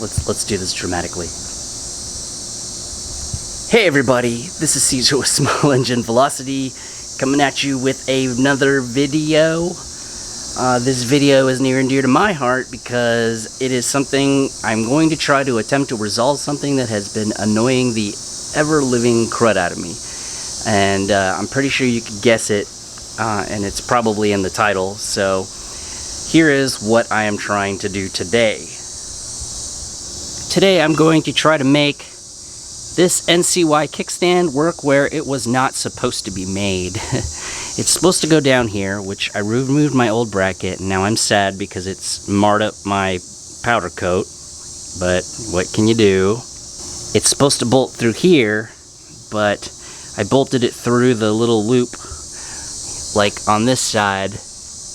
let's do this dramatically. Hey everybody, this is CJ with Small Engine Velocity coming at you with another video. This video is near and dear to my heart because it is something I'm going to try to attempt to resolve something that has been annoying the ever-living crud out of me. And I'm pretty sure you could guess it, and it's probably in the title. So here is what I am trying to do today. Today I'm going to try to make this NCY kickstand work where it was not supposed to be made. It's supposed to go down here, which I removed my old bracket, and now I'm sad because it's marred up my powder coat. But what can you do? It's supposed to bolt through here, but I bolted it through the little loop, like on this side.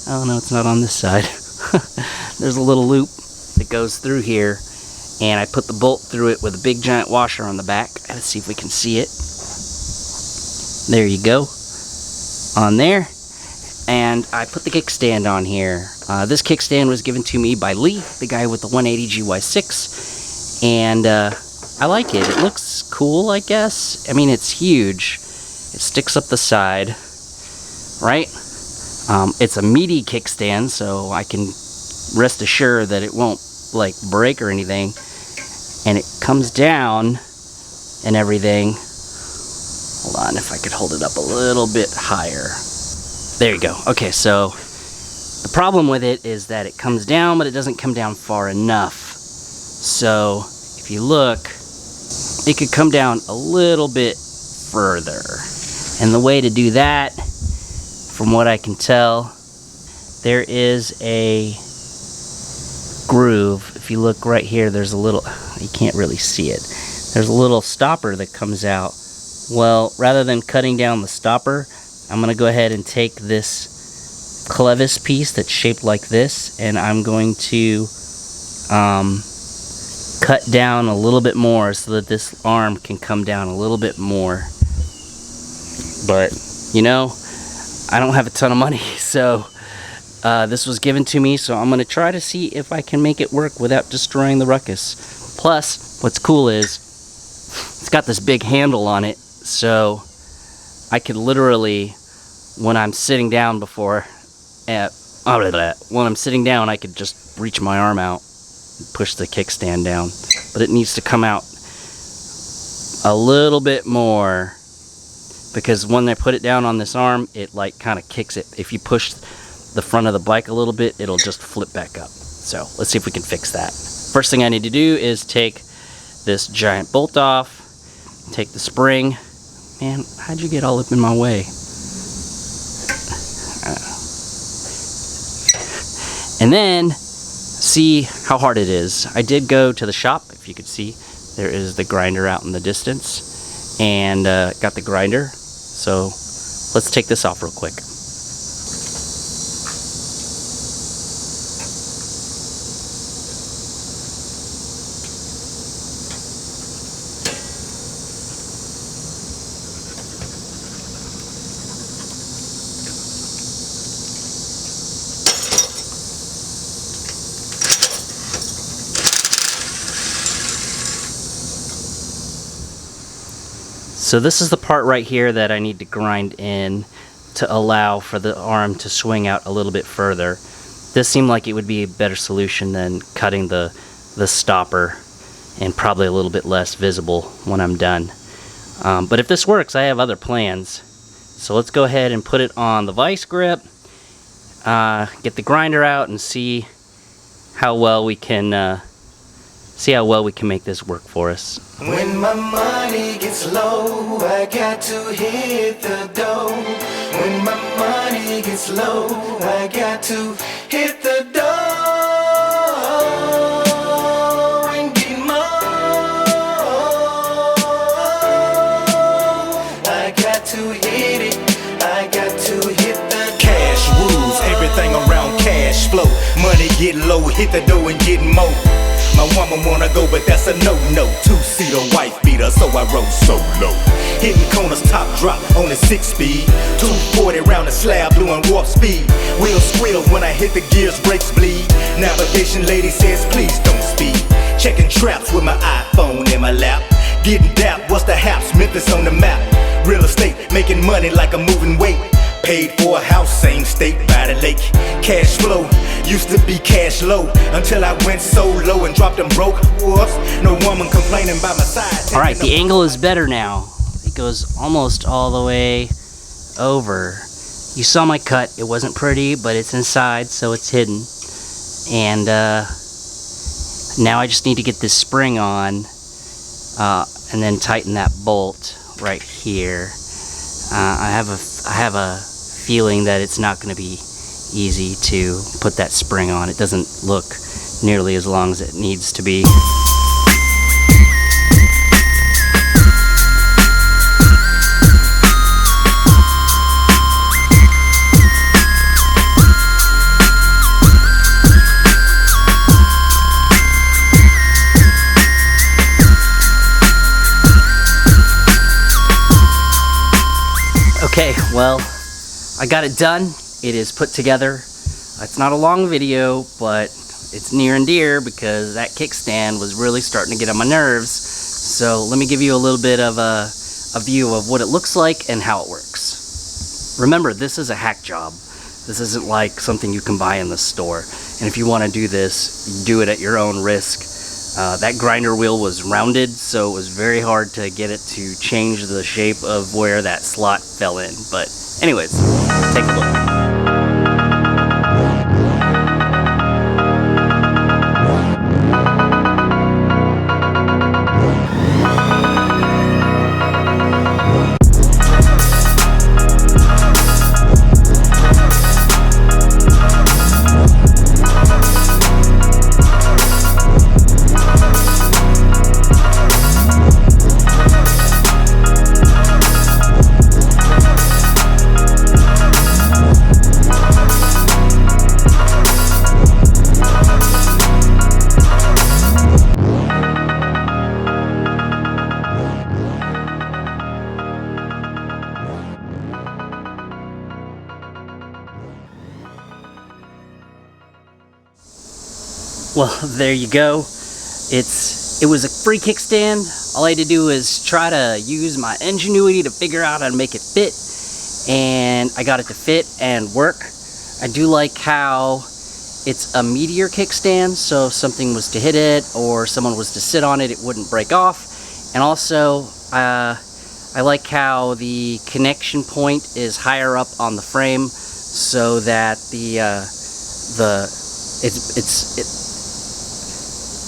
Oh no, it's not on this side. There's a little loop that goes through here, and I put the bolt through it with a big giant washer on the back. Let's see if we can see it. There you go. On there. And I put the kickstand on here. This kickstand was given to me by Lee, the guy with the 180 GY6. And I like it. It looks cool, I guess. I mean, it's huge. It sticks up the side. Right? It's a meaty kickstand, so I can rest assured that it won't like break or anything. And it comes down and everything. Hold on, if I could hold it up a little bit higher. There you go. Okay, so the problem with it is that it comes down, but it doesn't come down far enough. So if you look, it could come down a little bit further. And the way to do that, from what I can tell, there is a groove. If you look right here, there's a little, you can't really see it. There's a little stopper that comes out. Well, rather than cutting down the stopper, I'm going to go ahead and take this clevis piece that's shaped like this, and I'm going to cut down a little bit more so that this arm can come down a little bit more. But, you know, I don't have a ton of money, so this was given to me, so I'm going to try to see if I can make it work without destroying the ruckus. Plus, what's cool is, it's got this big handle on it, so I could literally, when I'm sitting down when I'm sitting down, I could just reach my arm out and push the kickstand down. But it needs to come out a little bit more, because when I put it down on this arm, it like kind of kicks it. If you push the front of the bike a little bit, it'll just flip back up. So let's see if we can fix that. First thing I need to do is take this giant bolt off, take the spring. Man, how'd you get all up in my way? And then see how hard it is. I did go to the shop. If you could see, there is the grinder out in the distance, and got the grinder. So let's take this off real quick. So this is the part right here that I need to grind in to allow for the arm to swing out a little bit further. This seemed like it would be a better solution than cutting the stopper, and probably a little bit less visible when I'm done. But if this works, I have other plans. So let's go ahead and put it on the vice grip, get the grinder out, and see how well we can make this work for us. When my money gets low, I got to hit the dough. When my money gets low, I got to hit the dough and get more. I got to hit it, I got to hit the cash rules, everything around cash flow. Money get low, hit the dough and get more. My woman wanna go, but that's a no-no. Two-seater wife beater, so I rode solo. Hitting corners, top drop on the 6-speed. 240 round the slab, doing warp speed. Wheels squeal when I hit the gears, brakes bleed. Navigation lady says, please don't speed. checking traps with my iPhone in my lap. Getting dap, what's the haps? Memphis on the map. Real estate, making money like a moving weight. Paid for a house, same state by the lake. Cash flow, used to be cash low, until I went so low and dropped them broke. Whoops, no woman complaining by my side. Alright, the angle is better now. It goes almost all the way over. You saw my cut. It wasn't pretty, but it's inside, so it's hidden. And now I just need to get this spring on and then tighten that bolt right here. I have a feeling that it's not going to be easy to put that spring on. It doesn't look nearly as long as it needs to be. Okay, well, I got it done. It is put together. It's not a long video, but it's near and dear because that kickstand was really starting to get on my nerves. So let me give you a little bit of a view of what it looks like and how it works. Remember, this is a hack job. This isn't like something you can buy in the store. And if you want to do this, do it at your own risk. That grinder wheel was rounded, so it was very hard to get it to change the shape of where that slot fell in. But anyways, take a look. Well, there you go. It was a free kickstand. All I had to do is try to use my ingenuity to figure out how to make it fit, and I got it to fit and work. I do like how it's a meteor kickstand, so if something was to hit it or someone was to sit on it, it wouldn't break off. And also, I like how the connection point is higher up on the frame, so that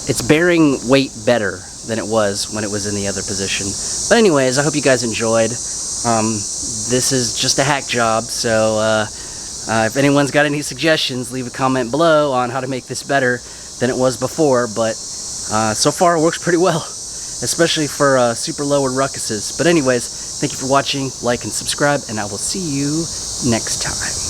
it's bearing weight better than it was when it was in the other position. But anyways, I hope you guys enjoyed. This is just a hack job, so if anyone's got any suggestions, leave a comment below on how to make this better than it was before. But so far it works pretty well, especially for super lowered ruckuses. But anyways, thank you for watching, like and subscribe, and I will see you next time.